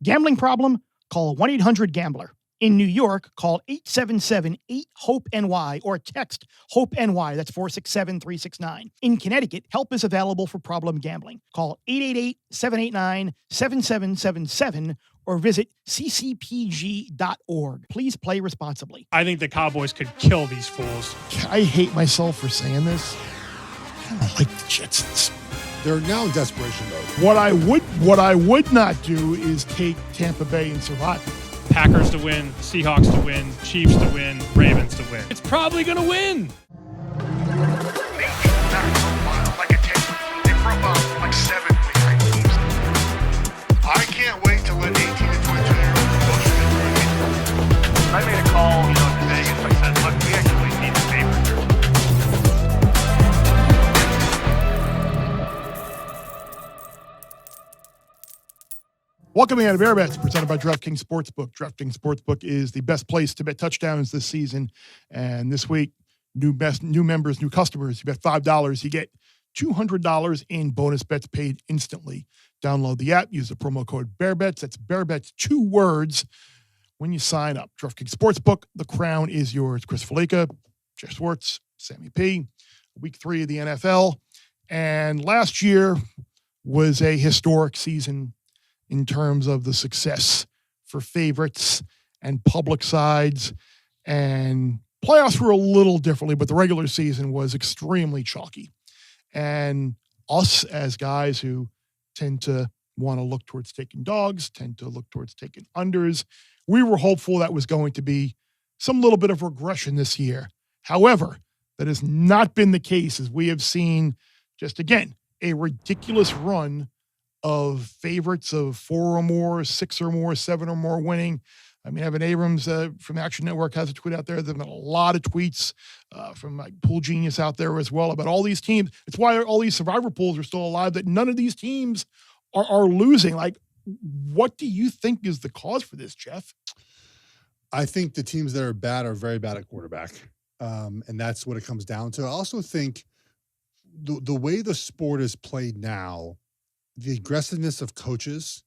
Gambling problem? Call 1-800-GAMBLER. In New York, call 877-8-HOPE-NY or text HOPE-NY. That's 467-369. In Connecticut, help is available for problem gambling. Call 888-789-7777 or visit ccpg.org. Please play responsibly. I think the Cowboys could kill these fools. I hate myself for saying this. I don't like the Jetsons. They're now in desperation mode. What I would not do is take Tampa Bay and survive. Packers to win, Seahawks to win, Chiefs to win, Ravens to win. It's probably going to win. I can't wait to let 18 to 22 year olds. I made a call, to Vegas. I said, look, we actually need the favorites. Welcome to Bear Bets, presented by DraftKings Sportsbook. DraftKings Sportsbook is the best place to bet touchdowns this season. And this week, new members, new customers, you bet $5, you get $200 in bonus bets paid instantly. Download the app, use the promo code BEARBETS. That's BEARBETS, 2 words, when you sign up. DraftKings Sportsbook, the crown is yours. Chris Fallica, Geoff Schwartz, Sammy P. Week 3 of the NFL. And last year was a historic season in terms of the success for favorites and public sides. And playoffs were a little differently, but the regular season was extremely chalky. And us as guys who tend to want to look towards taking dogs, tend to look towards taking unders, we were hopeful that was going to be some little bit of regression this year. However, that has not been the case, as we have seen just, again, a ridiculous run of favorites of 4 or more, 6 or more, 7 or more winning. I mean, Evan Abrams from Action Network has a tweet out there. There have been a lot of tweets from Pool Genius out there as well about all these teams. It's why all these survivor pools are still alive, that none of these teams are losing. Like, what do you think is the cause for this, Geoff? I think the teams that are bad are very bad at quarterback. And that's what it comes down to. I also think the way the sport is played now, the aggressiveness of coaches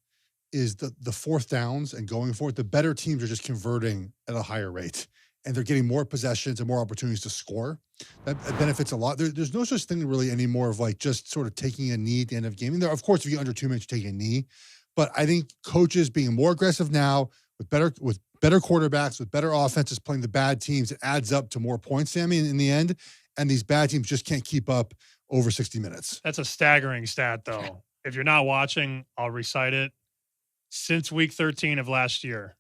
is the fourth downs and going for it. The better teams are just converting at a higher rate, and they're getting more possessions and more opportunities to score. That benefits a lot. There's no such thing really anymore of like just sort of taking a knee at the end of game. Of course, if you under 2 minutes, you take a knee. But I think coaches being more aggressive now with better quarterbacks, with better offenses, playing the bad teams, it adds up to more points, Sammy, in the end. And these bad teams just can't keep up over 60 minutes. That's a staggering stat, though. If you're not watching, I'll recite it. Since week 13 of last year,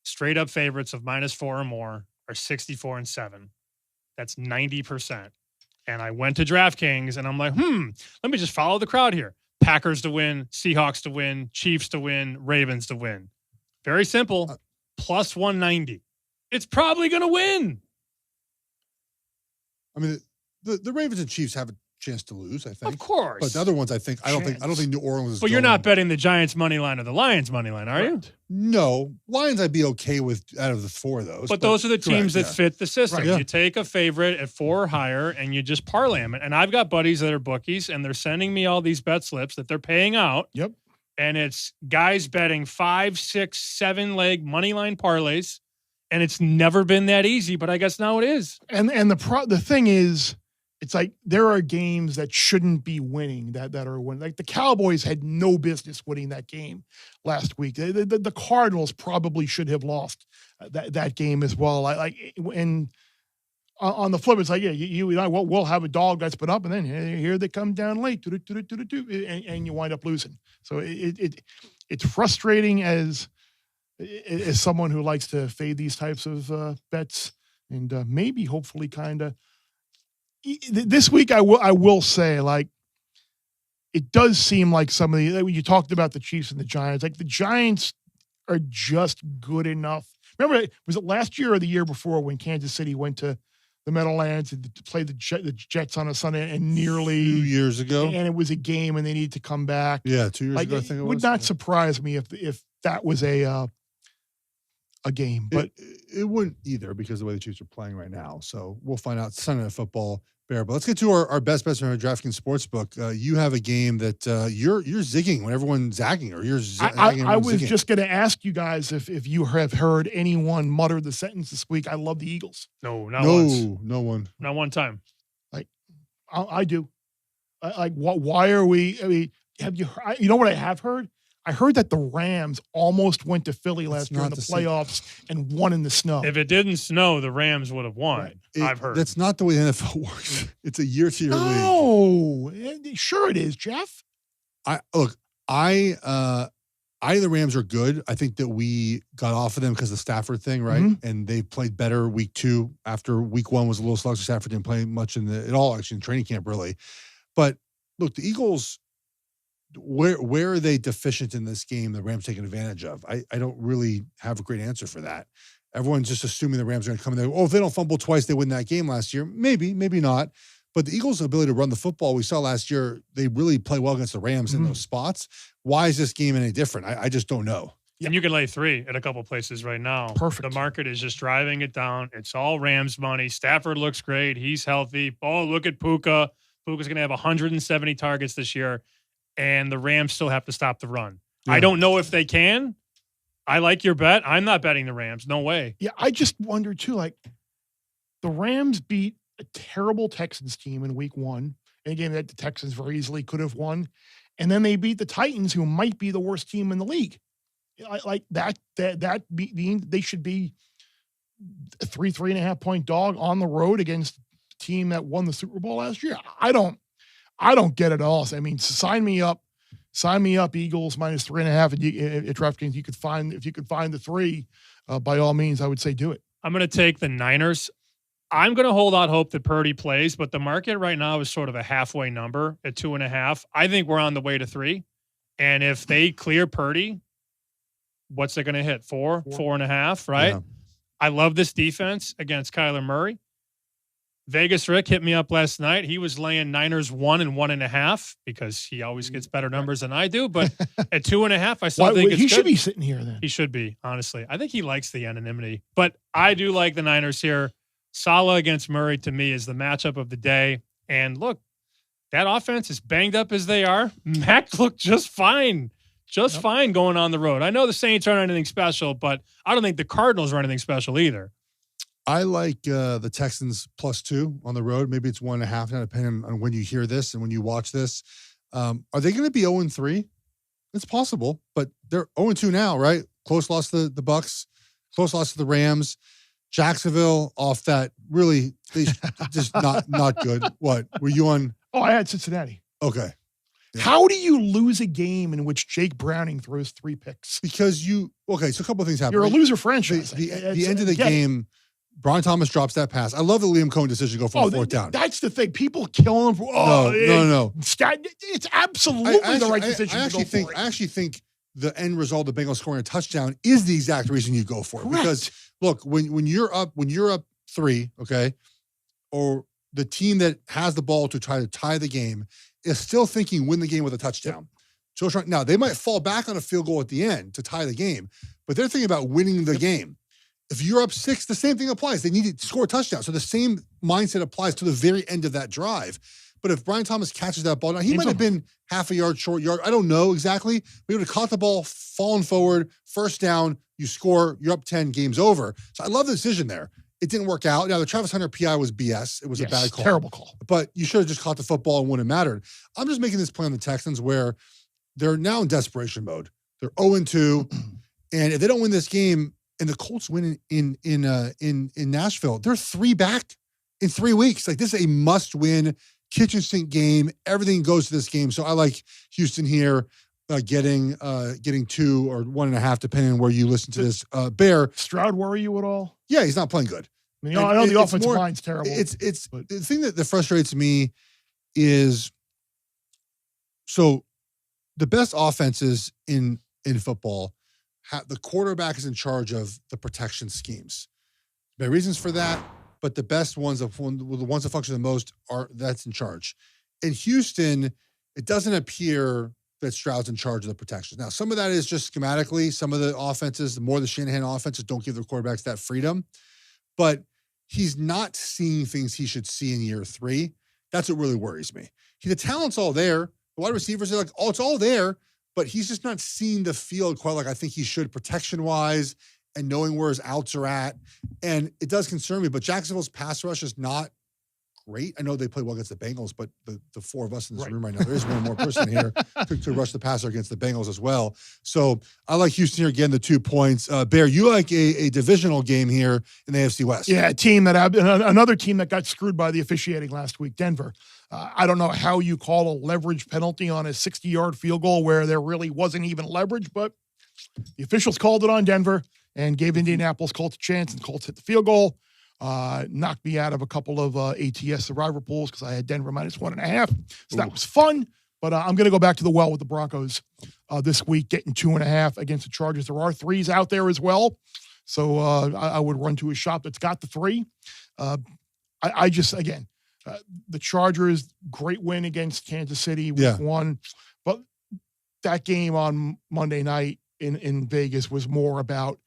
straight up favorites of -4 or more are 64-7. That's 90%. And I went to DraftKings and I'm like, let me just follow the crowd here. Packers to win, Seahawks to win, Chiefs to win, Ravens to win. Very simple. Plus 190. It's probably going to win. I mean, the Ravens and Chiefs have a chance to lose, I think. Of course. But the other ones, I don't think New Orleans is. But you're not betting the Giants money line or the Lions money line, are you? No. Lions I'd be okay with out of the 4 of those. But those are the teams that fit the system. Right, yeah. You take a favorite at 4 or higher and you just parlay them. And I've got buddies that are bookies and they're sending me all these bet slips that they're paying out. Yep. And it's guys betting 5, 6, 7 leg money line parlays. And it's never been that easy, but I guess now it is. And the thing is, it's like there are games that shouldn't be winning that are winning. Like the Cowboys had no business winning that game last week. The Cardinals probably should have lost that game as well. And on the flip, it's like, yeah, we'll have a dog that's been up, and then here they come down late, and you wind up losing. So it's frustrating as someone who likes to fade these types of bets, and maybe hopefully kind of. This week, I will say, like, it does seem like some of the, when you talked about the Chiefs and the Giants, like the Giants are just good enough. Remember, was it last year or the year before when Kansas City went to the Meadowlands and to play the Jets on a Sunday and nearly 2 years ago, and it was a game and they needed to come back. Yeah, 2 years ago, I think it was. Would not surprise me if that was a game, but it wouldn't either because of the way the Chiefs are playing right now. So we'll find out Sunday Night Football. Bear. But let's get to our best bets on our DraftKings Sportsbook. You have a game that you're zigging when everyone's zagging, or you're zagging. I was just going to ask you guys if you have heard anyone mutter the sentence this week. I love the Eagles. No, not once. No one. Not one time. I do. Why are we? I mean, have you? You know what I have heard? I heard that the Rams almost went to Philly last year in the playoffs and won in the snow. If it didn't snow, the Rams would have won. Right. I've heard. That's not the way the NFL works. It's a year-to-year league. No, sure it is, Jeff. I think the Rams are good. I think that we got off of them because of the Stafford thing, right? Mm-hmm. And they played better week 2 after week 1 was a little sluggish. Stafford didn't play much at all, actually, in training camp, really. But look, the Eagles, where are they deficient in this game the Rams taking advantage of? I don't really have a great answer for that. Everyone's just assuming the Rams are going to come in there. Oh, if they don't fumble twice, they win that game last year. Maybe not. But the Eagles' ability to run the football, we saw last year, they really play well against the Rams in those spots. Why is this game any different? I just don't know. And you can lay 3 at a couple places right now. Perfect. The market is just driving it down. It's all Rams money. Stafford looks great. He's healthy. Oh, look at Puka. Puka's going to have 170 targets this year, and the Rams still have to stop the run. Yeah. I don't know if they can. I like your bet. I'm not betting the Rams. No way. Yeah, I just wonder too, the Rams beat a terrible Texans team in week 1, in a game that the Texans very easily could have won. And then they beat the Titans, who might be the worst team in the league. They should be a 3.5 point dog on the road against the team that won the Super Bowl last year. I don't get it all. I mean, sign me up, Eagles minus 3.5 at DraftKings. If you could find the 3, by all means, I would say do it. I'm going to take the Niners. I'm going to hold out hope that Purdy plays, but the market right now is sort of a halfway number at 2.5. I think we're on the way to 3. And if they clear Purdy, what's it going to hit? 4.5, right? Yeah. I love this defense against Kyler Murray. Vegas Rick hit me up last night. He was laying Niners 1 and 1.5 because he always gets better numbers than I do. But at 2.5, I still think it's he good. Should be sitting here then. He should be, honestly. I think he likes the anonymity. But I do like the Niners here. Salah against Murray, to me, is the matchup of the day. And look, that offense, is banged up as they are, Mac looked just fine. Fine going on the road. I know the Saints aren't anything special, but I don't think the Cardinals are anything special either. I like the Texans +2 on the road. Maybe it's 1.5 now, depending on when you hear this and when you watch this. Are they going to be 0-3? It's possible, but they're 0-2 now, right? Close loss to the Bucks, close loss to the Rams. Jacksonville off that really they just not good. What were you on? Oh, I had Cincinnati. Okay. Yeah. How do you lose a game in which Jake Browning throws 3 picks? Because so a couple of things happen. You're a loser franchise. The end of the game, Brian Thomas drops that pass. I love the Liam Cohen decision to go for 4th down. That's the thing. People kill him for no. It's absolutely the right decision I actually think the end result of the Bengals scoring a touchdown is the exact reason you go for it. Correct. Because look, when you're up 3, okay, or the team that has the ball to try to tie the game is still thinking win the game with a touchdown. So now they might fall back on a field goal at the end to tie the game, but they're thinking about winning the game. If you're up 6, the same thing applies. They need to score a touchdown. So the same mindset applies to the very end of that drive. But if Brian Thomas catches that ball, now he might have been half a yard, short yard. I don't know exactly. But he would have caught the ball, fallen forward, 1st down, you score, you're up 10, game's over. So I love the decision there. It didn't work out. Now, the Travis Hunter PI was BS. It was a bad call. Terrible call. But you should have just caught the football and wouldn't have mattered. I'm just making this play on the Texans where they're now in desperation mode. They're 0-2. And if they don't win this game and the Colts win in Nashville, they're 3 back in 3 weeks. This is a must-win kitchen sink game. Everything goes to this game. So I like Houston here getting 2 or 1.5, depending on where you listen to this. Bear. Stroud worry you at all? Yeah, he's not playing good. I mean, I know the offensive line's terrible. The thing that frustrates me is, so the best offenses in football, the quarterback is in charge of the protection schemes. There are reasons for that, but the best ones, the ones that function the most, that's in charge. In Houston, it doesn't appear that Stroud's in charge of the protections. Now, some of that is just schematically. Some of the offenses, the more the Shanahan offenses, don't give their quarterbacks that freedom. But he's not seeing things he should see in year 3. That's what really worries me. The talent's all there. The wide receivers are like, oh, it's all there, but he's just not seeing the field quite like I think he should protection-wise and knowing where his outs are at. And it does concern me, but Jacksonville's pass rush is not great. I know they play well against the Bengals, but the four of us in this room right now, there is one more person here to rush the passer against the Bengals as well. So I like Houston here getting the 2 points. Bear, you like a divisional game here in the AFC West. Yeah, another team that got screwed by the officiating last week, Denver. I don't know how you call a leverage penalty on a 60-yard field goal where there really wasn't even leverage, but the officials called it on Denver and gave Indianapolis Colts a chance, and Colts hit the field goal. Knocked me out of a couple of ATS survivor pools because I had Denver -1.5. So that was fun. But I'm going to go back to the well with the Broncos this week, getting 2.5 against the Chargers. There are 3s out there as well. So I would run to a shop that's got the 3. The Chargers, great win against Kansas City, week 1. But that game on Monday night in Vegas was more about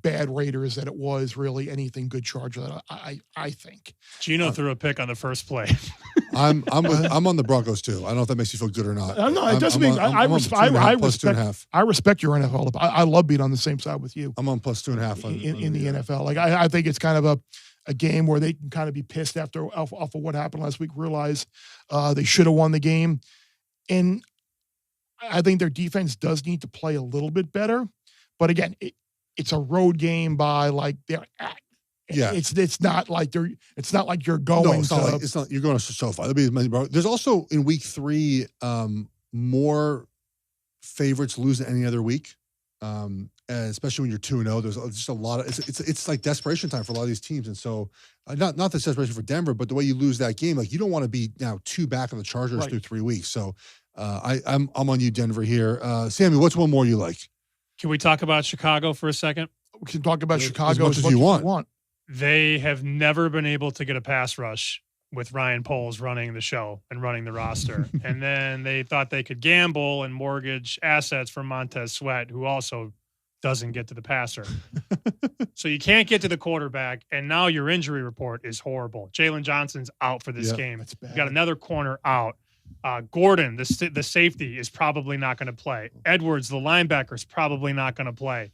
bad Raiders than it was really anything good Charger. I think Gino threw a pick on the first play. I'm on the Broncos too. I don't know if that makes you feel good or not. No, it doesn't mean I respect your NFL. I love being on the same side with you. I'm on +2.5 in the NFL. Like I think it's kind of a game where they can kind of be pissed off of what happened last week. Realize they should have won the game, and I think their defense does need to play a little bit better. But again, it's a road game by like they're at. Yeah, it's not like you're going. No, it's not. You're going to SoFi. There's also in week 3 more favorites lose than any other week, and especially when you're 2-0. There's just a lot of it's like desperation time for a lot of these teams, and so not the desperation for Denver, but the way you lose that game, like you don't want to be now 2 back on the Chargers through 3 weeks. So I'm on you, Denver here. Sammy, what's one more you like? Can we talk about Chicago for a second? We can talk about Chicago as much as you want. They have never been able to get a pass rush with Ryan Poles running the show and running the roster. And then they thought they could gamble and mortgage assets for Montez Sweat, who also doesn't get to the passer. So you can't get to the quarterback, and now your injury report is horrible. Jalen Johnson's out for this game. You got another corner out. Gordon, the safety, is probably not going to play. Edwards, the linebacker, is probably not going to play.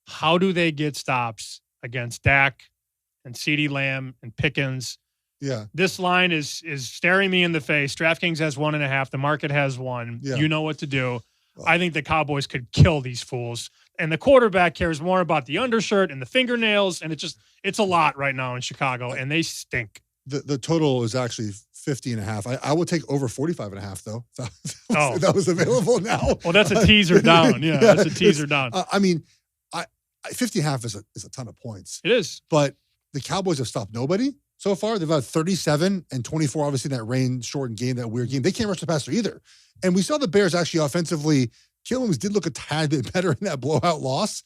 How do they get stops against Dak and CeeDee Lamb and Pickens? Yeah. This line is staring me in the face. DraftKings has 1.5. The market has 1. Yeah. You know what to do. I think the Cowboys could kill these fools. And the quarterback cares more about the undershirt and the fingernails. And it's a lot right now in Chicago, and they stink. The total is actually 50.5. I would take over 45.5 though. If that was available now. Well, that's a teaser down. Yeah, that's a teaser down. I mean, 50.5 is a ton of points. It is. But the Cowboys have stopped nobody so far. They've had 37 and 24, obviously, that rain-shortened game, that weird game. They can't rush the passer either. And we saw the Bears actually offensively. Killings did look a tad bit better in that blowout loss.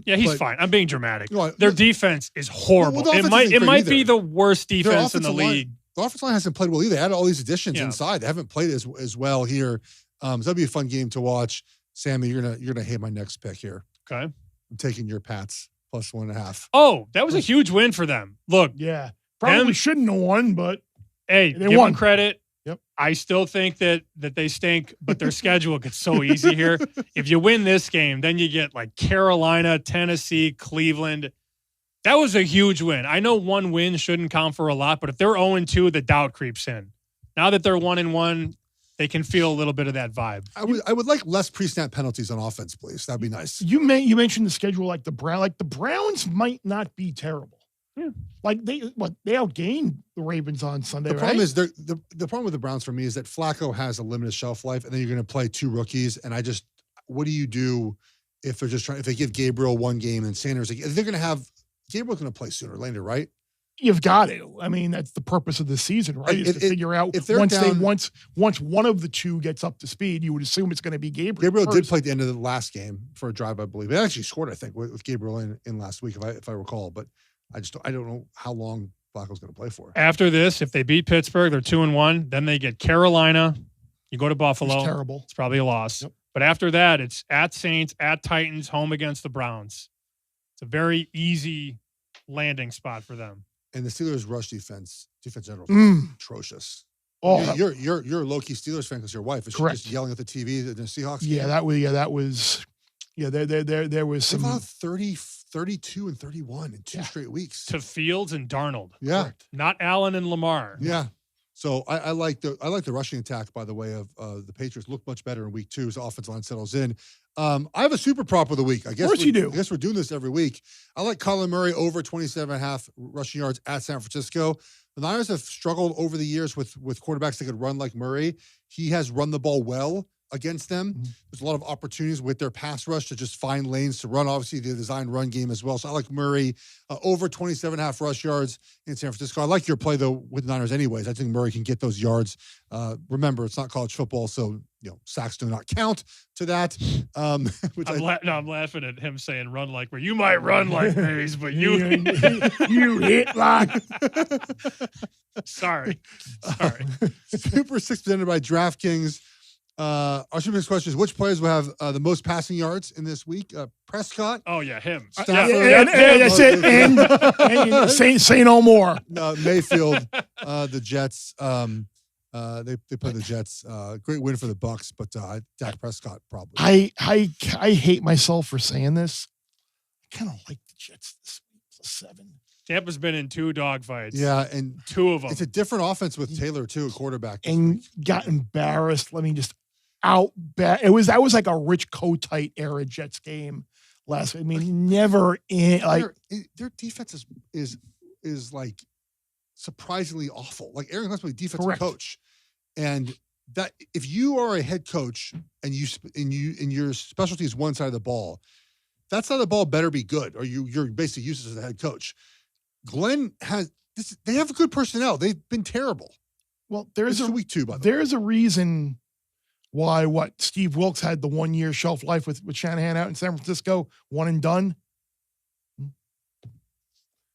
He's fine. I'm being dramatic. Their defense is horrible. Well, it might be the worst defense in the league. The offensive line hasn't played well either. They had all these additions inside. They haven't played as well here. So that'll be a fun game to watch. Sammy, you're gonna hate my next pick here. Okay. I'm taking your Pats +1.5. Oh, that was a huge win for them. Look. Yeah. Probably shouldn't have won, but hey, they give won. them credit. Yep. I still think that they stink, but their schedule gets so easy here. If you win this game, then you get like Carolina, Tennessee, Cleveland. That was a huge win. I know one win shouldn't count for a lot, but if they're 0-2, the doubt creeps in. Now that they're 1-1, they can feel a little bit of that vibe. I would like less pre-snap penalties on offense, please. That'd be nice. You mentioned the schedule like the Browns might not be terrible. Yeah. Like they outgained the Ravens on Sunday. The problem is the problem with the Browns for me is that Flacco has a limited shelf life, and then you're going to play 2 rookies. And what do you do if they give Gabriel 1 game and Sanders? They're going to have Gabriel's going to play sooner or later, right? You've got to. I mean, that's the purpose of the season, right? Is to figure out if they're once one of the 2 gets up to speed, you would assume it's going to be Gabriel. Gabriel did play at the end of the last game for a drive, I believe. They actually scored, I think, with Gabriel in last week, if I recall. But I don't know how long Flacco's going to play for. After this, if they beat Pittsburgh, they're 2-1. Then they get Carolina. You go to Buffalo. It's terrible. It's probably a loss. Yep. But after that, it's at Saints, at Titans, home against the Browns. It's a very easy landing spot for them. And the Steelers' rush defense general, atrocious. Oh, you're a low-key Steelers fan because your wife is she Correct. just yelling at the TV the Seahawks. yeah, game? that was there was They've some. allowed 30, 32, and 31 in 2 straight weeks. To Fields and Darnold. Yeah, Not Allen and Lamar. yeah. So I like the rushing attack, by the way, of the Patriots. Look much better in week 2 as the offensive line settles in. I have a super prop of the week. I guess course you do. I guess we're doing this every week. I like Kyler Murray over 27.5 rushing yards at San Francisco. The Niners have struggled over the years with quarterbacks that could run like Murray. He has run the ball well against them. There's a lot of opportunities with their pass rush to just find lanes to run. Obviously, they designed run game as well. So I like Murray over 27.5 rush yards in San Francisco. I like your play, though, with the Niners anyways. I think Murray can get those yards. Remember, it's not college football, so sacks do not count to that. Which I'm laughing at him saying run like where you might run like Mays, but you you hit like. sorry. Super 6 presented by DraftKings. Our Super 6 question is, which players will have the most passing yards in this week? Prescott. Oh yeah, him. Stafford. And that's it. And say no more. Mayfield, the Jets. They play the Jets. Great win for the Bucks, but Dak Prescott probably. I hate myself for saying this. I kind of like the Jets this week. 7. Tampa's been in 2 dogfights. Yeah, and 2 of them. it's a different offense with Taylor too, a quarterback. this And week. got embarrassed. Let me just that was like a Rich Kotite era Jets game last week. I mean, never in like their defense is like surprisingly awful. Like Aaron Hunt's a defensive Correct. coach, and that if you are a head coach and your specialty is one side of the ball, that side of the ball better be good, or you're basically useless as a head coach. Glenn has this. They have good personnel. They've been terrible. well, This there's is a week 2, by the way. there's a reason why Steve Wilkes had the 1-year shelf life with Shanahan out in San Francisco, one and done.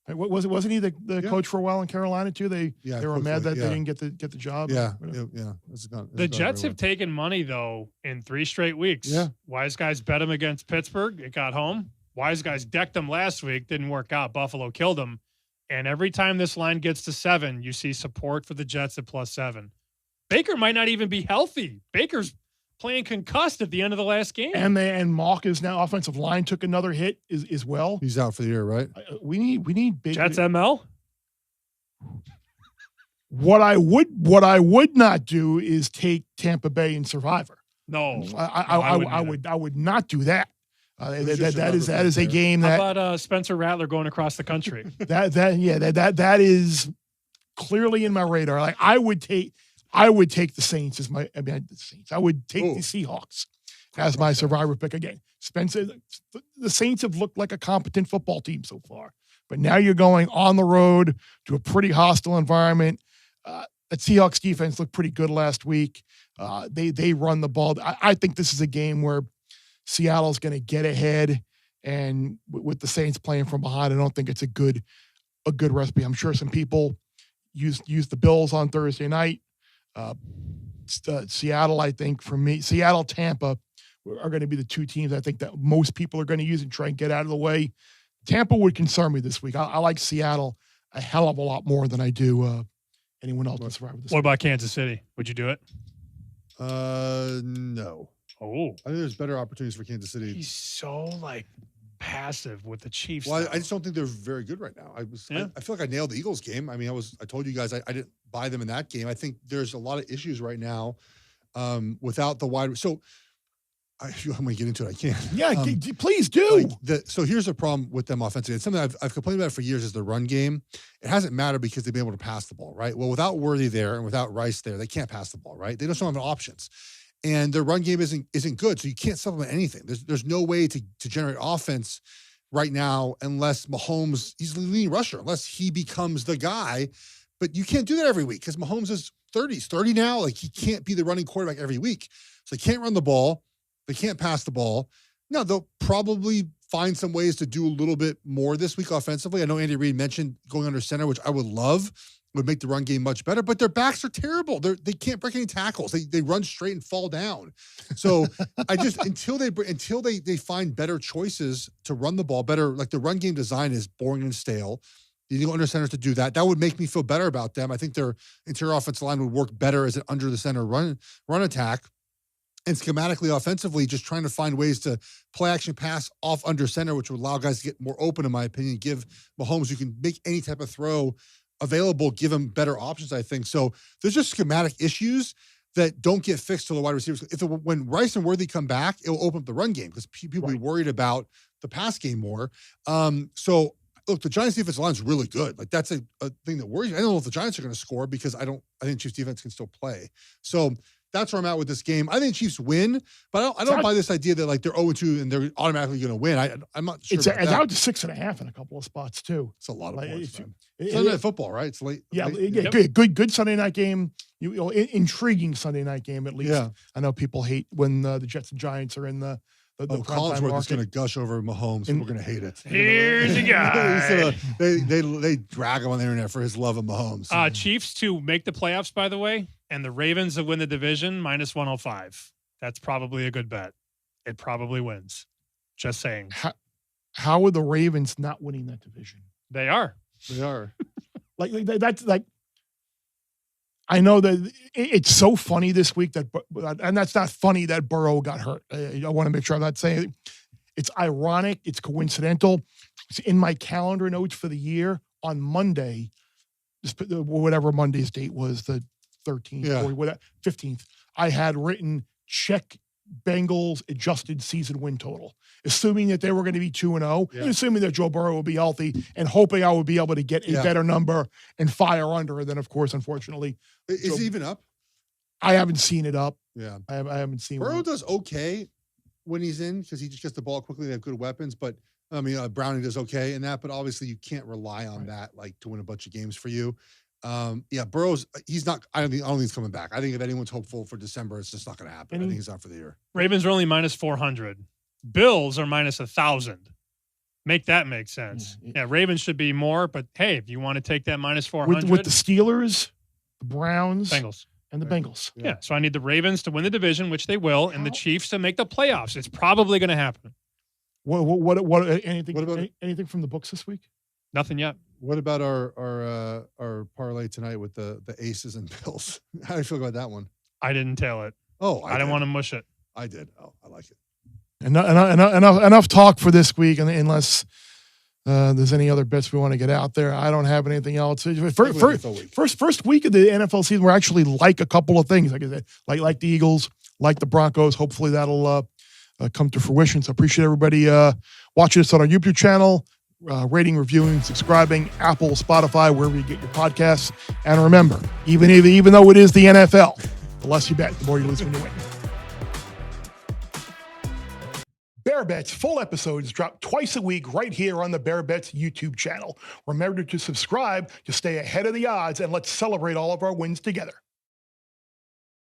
Wasn't he the Yeah. coach for a while in Carolina too? They Yeah, were coach mad was- that yeah. they didn't get the job. Yeah, Whatever. yeah. The Jets have taken money though in 3 straight weeks. Yeah. Wise guys bet them against Pittsburgh. It got home. Wise guys decked them last week. Didn't work out. Buffalo killed them. And every time this line gets to 7, you see support for the Jets at +7. Baker might not even be healthy. Baker's playing concussed at the end of the last game. And Mock is now offensive line took another hit as well. He's out for the year, right? We need big Jets ML. What I would not do is take Tampa Bay in Survivor. No. I would not do that. Who's your That is Survivor a pick game How that about Spencer Rattler going across the country? that is clearly in my radar. Like I would take the Saints as my. I mean the Saints. I would take the Seahawks as my Survivor pick again. Spencer, the Saints have looked like a competent football team so far, but now you're going on the road to a pretty hostile environment. The Seahawks defense looked pretty good last week. They run the ball. I think this is a game where Seattle's going to get ahead, and with the Saints playing from behind, I don't think it's a good recipe. I'm sure some people use the Bills on Thursday night. Seattle, I think for me, Seattle, Tampa are going to be the 2 teams I think that most people are going to use and try and get out of the way. Tampa would concern me this week. I like Seattle a hell of a lot more than I do anyone else in Survivor this What week. about Kansas City? Would you do it? No. Oh, I think there's better opportunities for Kansas City. he's so passive with the Chiefs. Well, now. I just don't think they're very good right now. Yeah. I feel like I nailed the Eagles game. I mean, I told you guys I didn't buy them in that game. I think there's a lot of issues right now without the wide. So I'm going to get into it. I can't. Yeah, please do. So here's the problem with them offensively. It's something I've complained about for years is the run game. It hasn't mattered because they've been able to pass the ball, right? Well, without Worthy there and without Rice there, they can't pass the ball, right? They just don't have options. And their run game isn't good, so you can't supplement anything. There's no way to generate offense right now unless Mahomes, he's the leading rusher, unless he becomes the guy. But you can't do that every week because Mahomes is 30 now. Like he can't be the running quarterback every week. So they can't run the ball. They can't pass the ball. Now, they'll probably find some ways to do a little bit more this week offensively. I know Andy Reid mentioned going under center, which I would love. Would make the run game much better, but their backs are terrible. They can't break any tackles. They run straight and fall down. So I just until they find better choices to run the ball better, like the run game design is boring and stale. You need to go under center to do that. That would make me feel better about them. I think their interior offensive line would work better as an under the center run attack. And schematically, offensively, just trying to find ways to play action pass off under center, which would allow guys to get more open, in my opinion. Give Mahomes, who can make any type of throw available, give him better options, I think. So there's just schematic issues that don't get fixed till the wide receivers. When Rice and Worthy come back, it will open up the run game because people will be worried about the pass game more. So look, the Giants defensive line is really good. Like that's a thing that worries me. I don't know if the Giants are going to score because I think Chiefs defense can still play. So that's where I'm at with this game. I think Chiefs win, but I don't buy this idea that like they're 0-2 and they're automatically going to win. I'm not sure. It's out to 6.5 in a couple of spots too. It's a lot of points. It's Sunday night football, right? It's late. Yeah, late. Good Sunday night game. Intriguing Sunday night game at least. Yeah. I know people hate when the Jets and Giants are in the Collinsworth is going to gush over Mahomes. We're going to hate it. Here's the guy. They drag him on the internet for his love of Mahomes. Chiefs to make the playoffs, by the way, and the Ravens to win the division, -105. That's probably a good bet. It probably wins. Just saying. How are the Ravens not winning that division? They are. They are. like that's like. I know that it's so funny this week and that's not funny that Burrow got hurt. I want to make sure I'm not saying it. It's ironic. It's coincidental. It's in my calendar notes for the year on Monday, whatever Monday's date was, the 13th or whatever, 15th. I had written check Bengals adjusted season win total, assuming that they were going to be 2-0, and assuming that Joe Burrow would be healthy, and hoping I would be able to get a better number and fire under. And then, of course, unfortunately, is it even up? I haven't seen it up. Yeah, I haven't seen. Burrow does okay when he's in because he just gets the ball quickly. They have good weapons, but I mean, Browning does okay in that. But obviously, you can't rely on that like to win a bunch of games for you. Burrow's he's not. I don't think he's coming back. I think if anyone's hopeful for December, it's just not going to happen. I think he's out for the year. Ravens are only -400. Bills are -1,000. Make that make sense. Yeah, Ravens should be more, but hey, if you want to take that -400 with the Steelers, the Browns, Bengals, and the Bengals. Yeah, so I need the Ravens to win the division, which they will, and the Chiefs to make the playoffs. It's probably going to happen. What anything from the books this week? Nothing yet. What about our parlay tonight with the Aces and Bills? How do you feel about that one? I didn't tail it. Oh, I didn't want to mush it. I did. Oh, I like it. Enough talk for this week, unless there's any other bets we want to get out there. I don't have anything else. First week of the NFL season, we're actually like a couple of things. Like I said, like the Eagles, like the Broncos. Hopefully that'll come to fruition. So appreciate everybody watching us on our YouTube channel. Rating, reviewing, subscribing, Apple, Spotify, wherever you get your podcasts. And remember, even though it is the NFL, the less you bet, the more you lose when you win. Bear Bets full episodes drop twice a week right here on the Bear Bets YouTube channel. Remember to subscribe to stay ahead of the odds, and let's celebrate all of our wins together.